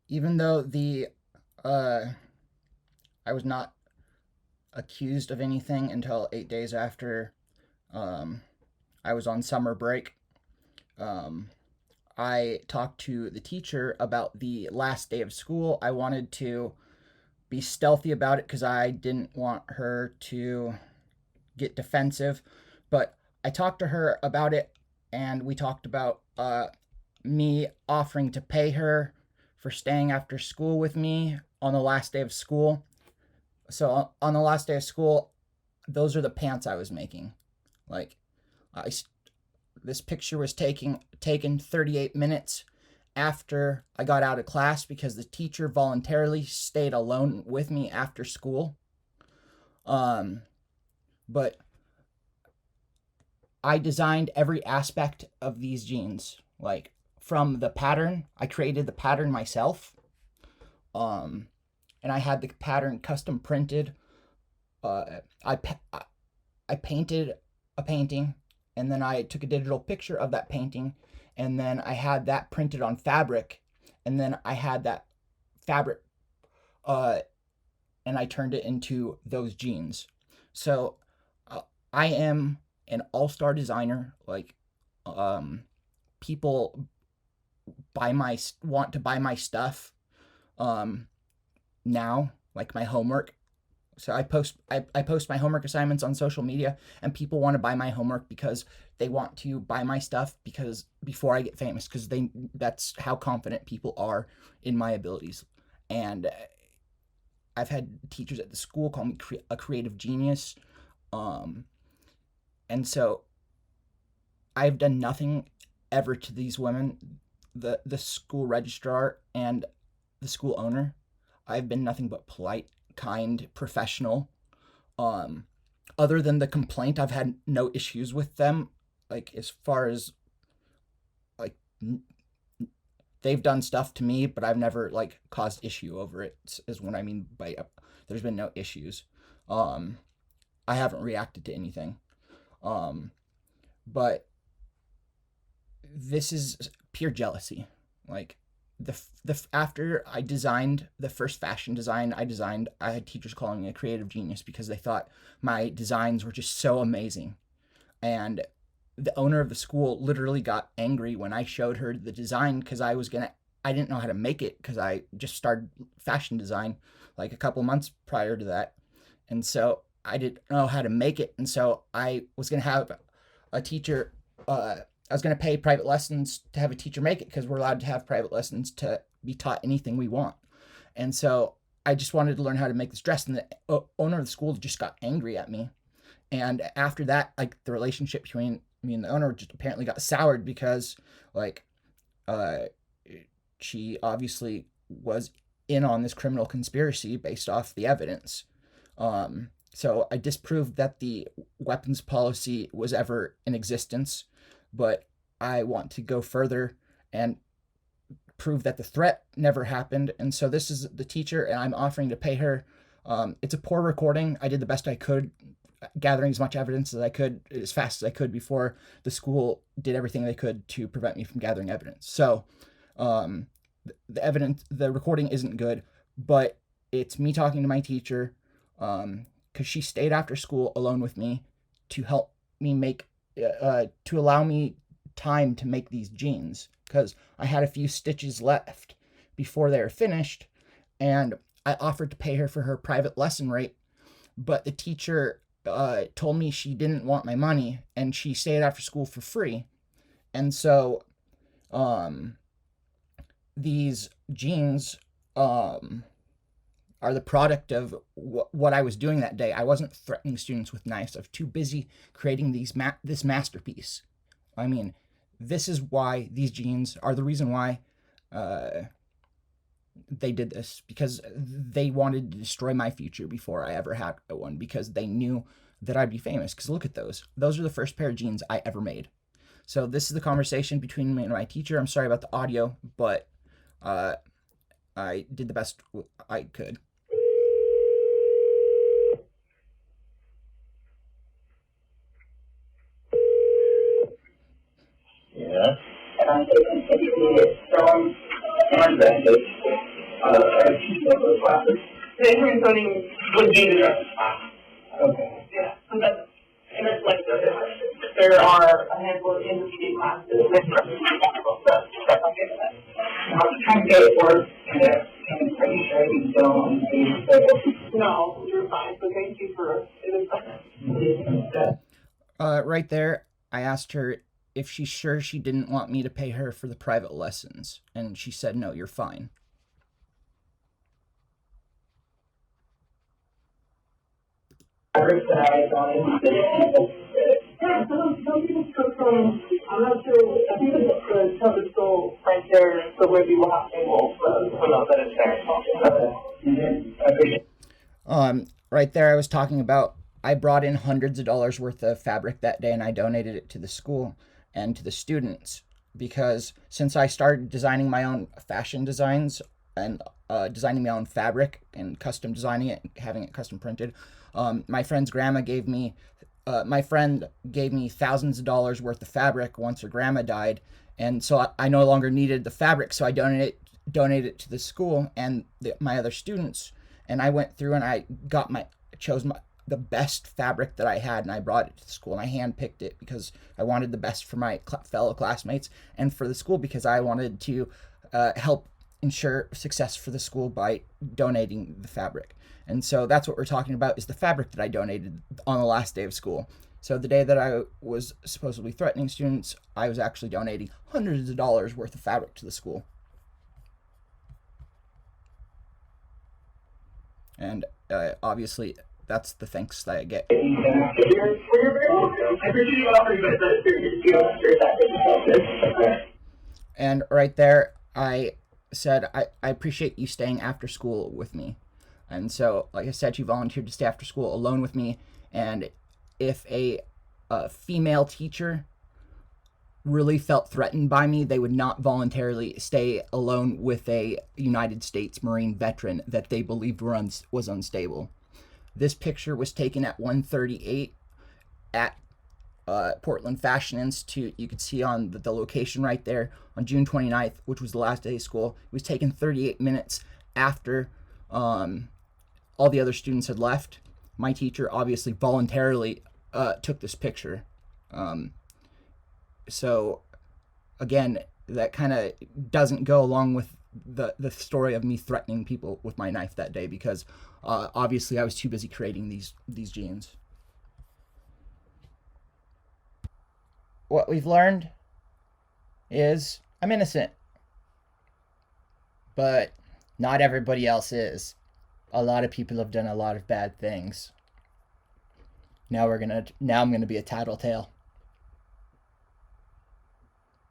even though uh, I was not accused of anything until 8 days after um, I was on summer break. Um, I talked to the teacher about the last day of school. I wanted to be stealthy about it because I didn't want her to get defensive. But I talked to her about it, and we talked about me offering to pay her for staying after school with me on the last day of school. So on the last day of school, those are the pants I was making. Like, I this picture was taken 38 minutes after I got out of class because the teacher voluntarily stayed alone with me after school. Um, but I designed every aspect of these jeans. Like from the pattern, I created the pattern myself. Um, and I had the pattern custom printed. Uh, I I painted a painting, and then I took a digital picture of that painting, and then I had that printed on fabric, and then I had that fabric, uh, and I turned it into those jeans. So uh, I am an all-star designer. Like, um, people want to buy my stuff um, now, like my homework. So I post my homework assignments on social media, and people want to buy my homework because they want to buy my stuff because before I get famous, because they that's how confident people are in my abilities. And I've had teachers at the school call me a creative genius. Um, and so I've done nothing ever to these women, the school registrar and the school owner. I've been nothing but polite, kind, professional. Um, Other than the complaint, I've had no issues with them. Like as far as like they've done stuff to me, but I've never like caused issue over it. Is what I mean by there's been no issues. Um, I haven't reacted to anything. Um, but this is pure jealousy. Like the after I designed the first fashion design I designed, I had teachers calling me a creative genius because they thought my designs were just so amazing. And the owner of the school literally got angry when I showed her the design because I didn't know how to make it because I just started fashion design like a couple months prior to that. And so I didn't know how to make it. And so I was going to have a teacher, I was going to pay private lessons to have a teacher make it because we're allowed to have private lessons to be taught anything we want. And so I just wanted to learn how to make this dress. And the owner of the school just got angry at me. And after that, like the relationship between me and the owner just apparently got soured because like uh she obviously was in on this criminal conspiracy based off the evidence. So I disproved that the weapons policy was ever in existence, but I want to go further and prove that the threat never happened. And so this is the teacher, and I'm offering to pay her. It's a poor recording. I did the best I could, gathering as much evidence as I could, as fast as I could before the school did everything they could to prevent me from gathering evidence. So um, the recording isn't good, but it's me talking to my teacher because she stayed after school alone with me to help me to allow me time to make these jeans because I had a few stitches left before they were finished, and I offered to pay her for her private lesson rate, but the teacher told me she didn't want my money and she stayed after school for free. And so um, these jeans are the product of what I was doing that day. I wasn't threatening students with knives. I was too busy creating this masterpiece. I mean, this is why these jeans are the reason why uh, they did this, because they wanted to destroy my future before I ever had one, because they knew that I'd be famous. Because look at those. Those are the first pair of jeans I ever made. So this is the conversation between me and my teacher. I'm sorry about the audio, but uh, I did the best I could. Yeah. And I think it's from handbaggage. I teach those classes. The interior zoning would be the dress class. Okay. Yeah, so that's, and it's like there are a handful of intermediate classes that that's not good. Now, I'm trying to get it work. Are you sure you don't? No, you're fine. So thank you for it. Right there, I asked her if she's sure she didn't want me to pay her for the private lessons, and she said, no, you're fine. I'm not sure. I think the tub is still right there, so maybe we'll have to put up that it's there. Right there, I was talking about I brought in hundreds of dollars worth of fabric that day, and I donated it to the school and to the students because since I started designing my own fashion designs and designing my own fabric and custom designing it, having it custom printed, my friend's grandma gave me. My friend gave me thousands of dollars worth of fabric once her grandma died, and so I no longer needed the fabric, so I donated it to the school and my other students. And I went through and I chose the best fabric that I had, and I brought it to the school, and I handpicked it because I wanted the best for my fellow classmates and for the school because I wanted to help ensure success for the school by donating the fabric. And so that's what we're talking about is the fabric that I donated on the last day of school. So the day that I was supposedly threatening students, I was actually donating hundreds of dollars worth of fabric to the school. And obviously, that's the thanks that I get. And right there, I said, I appreciate you staying after school with me. And so, like I said, she volunteered to stay after school alone with me. And if a female teacher really felt threatened by me, they would not voluntarily stay alone with a United States Marine veteran that they believed was unstable. This picture was taken at 1:38 at Portland Fashion Institute. You could see on the location right there on June 29th, which was the last day of school. It was taken 38 minutes after all the other students had left. My teacher obviously voluntarily took this picture. So again, that kind of doesn't go along with the story of me threatening people with my knife that day because obviously I was too busy creating these jeans. What we've learned is I'm innocent, but not everybody else is. A lot of people have done a lot of bad things. Now I'm gonna be a tattletale.